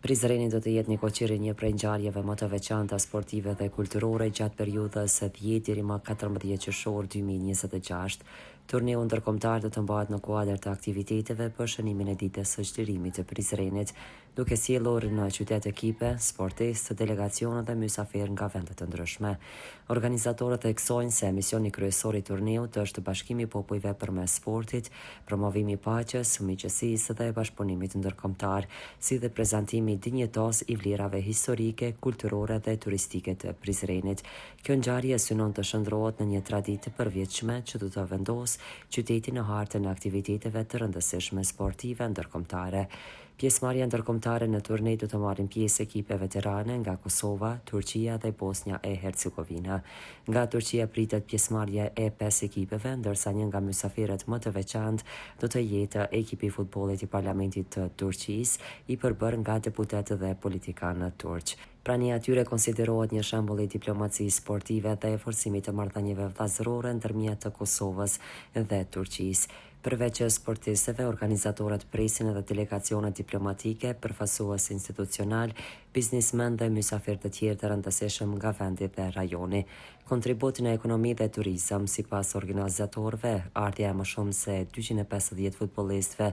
Prizreni do të jetë një koqiri një prej ngjarjeve më të veçanta sportive dhe kulturore gjatë periudhës 10 deri më 14 qershor 2026. Turneu ndërkombëtar do të mbahet në kuadër të aktiviteteve për shënimin e ditës së çlirimit të Prizrenit, duke sjellur në qytet ekipe, sportistë, delegacione dhe mysafirë nga vende të ndryshme. Organizatorët theksojnë se misioni kryesor i turneut është bashkimi i popujve përmes sportit, promovimi i paqes, miqësisë dhe bashkëpunimit ndërkombëtar, si dhe prezantimi dinjetos i vlerave historike, kulturore dhe turistike të Prizrenit. Kjo ngjarje synon të shndrohet në një traditë të përvjetshme që do të vendosë qytetin në hartën e aktiviteteve të rëndësishme sportive ndërkombëtare. Pjesëmarrja ndërkombëtare në turnej do të marrin pjesë ekipe veterane nga Kosova, Turqia dhe Bosnia e Hercegovina. Nga Turqia pritet pjesëmarrje e 5 ekipeve, ndërsa një nga mysafirët më të veçantë do të jetë ekipi i futbollit i Parlamentit të Turqisë, i përbërë nga deputetë dhe politikanë turq. Prania atyre konsiderohet një shembull i diplomacisë sportive dhe forcimit të marrëdhënieve vllazërore ndërmjet të Kosovës dhe Turqisë. Përveç sportistëve, organizatorët presin edhe delegacione diplomatike, përfaqësues institucional, biznismen dhe mysafirë të tjerë të rëndësishëm nga vendi dhe rajoni. Kontributi në ekonomi dhe turizëm, sipas organizatorëve, ardha e më shumë se 250 futbollistëve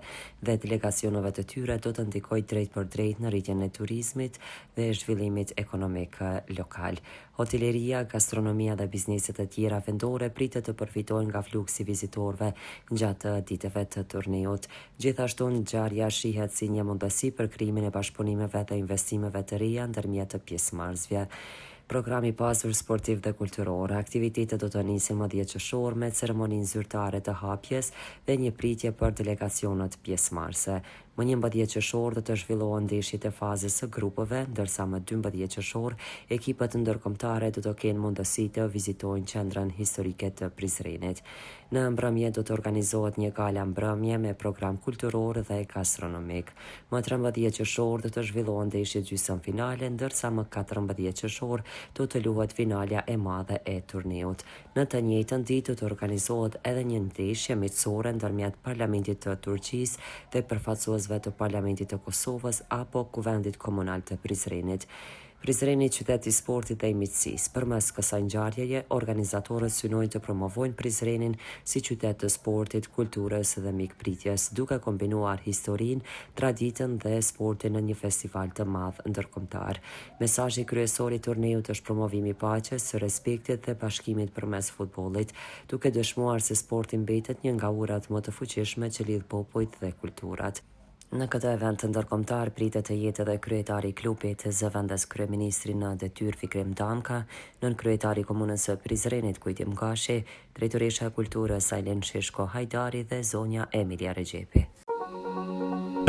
dhe delegacioneve të tyre do të ndikojë drejt për drejt në rritjen e turizmit dhe zhvillimit ekonomik lokal. Hoteleria, gastronomia dhe bizneset e tjera vendore pritet të përfitojnë nga fluksi vizitorëve gjatë ditëve të turneut. Gjithashtu ngjarja shihet si një mundësi për krijimin e bashkëpunimeve dhe investimeve të reja ndërmjet të pjesëmarrësve. Programi i pasur sportiv dhe kulturor. Aktivitetet do të nisin më 10 qershor me ceremoninë zyrtare të hapjes dhe një pritje për delegacionet pjesëmarrëse. Më 11 qershor do të zhvillohen ndeshjet e fazës së grupeve, ndërsa më 12 qershor ekipet ndërkombëtare do të kenë mundësi të vizitojnë qendrën historike të Prizrenit. Në mbrëmje do të organizohet një gala mbrëmje me program kulturor dhe gastronomik. Më 13 qershor do të zhvillohen ndeshjet gjysmëfinale, ndërsa më 14 qershor do të luhet finalja e madhe e turneut. Në të njëjtën ditë do të organizohet edhe një ndeshje miqësore ndërmjet Parlamentit të Turqisë dhe përfaqësuesve të Parlamentit të Kosovës apo Kuvendit Komunal të Prizrenit. Prizreni, qytet i sportit dhe i miqësisë. Përmes kësaj ngjarjeje, organizatorët synojnë të promovojnë Prizrenin si qytet të sportit, kulturës dhe mikpritjes, duke kombinuar historinë, traditën dhe sportin në një festival të madh ndërkombëtar. Mesazhi kryesor i turneut është promovimi i paqes, së respektit dhe bashkimit përmes futbollit, duke dëshmuar se sporti mbetet një nga urat më të fuqishme që lidh popujt dhe kulturat. Në këtë event ndërkombëtar pritet të jetë edhe kryetari i klubit zëvendës kryeministri në detyrë Fikrim Damka, nën kryetari i komunës së Prizrenit Kujtim Gashi, drejtoresha e kulturës Ailin Shishko Hajdari dhe zonja Emilia Regjepi.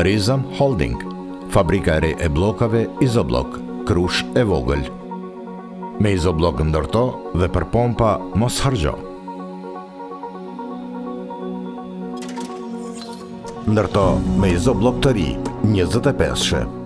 Rizam Holding, fabrika e re e bllokave Izoblok, Krush e vogël. Me Izoblok ndërto dhe për pompa mos harxho. Ndërto me Izoblok të ri, 25.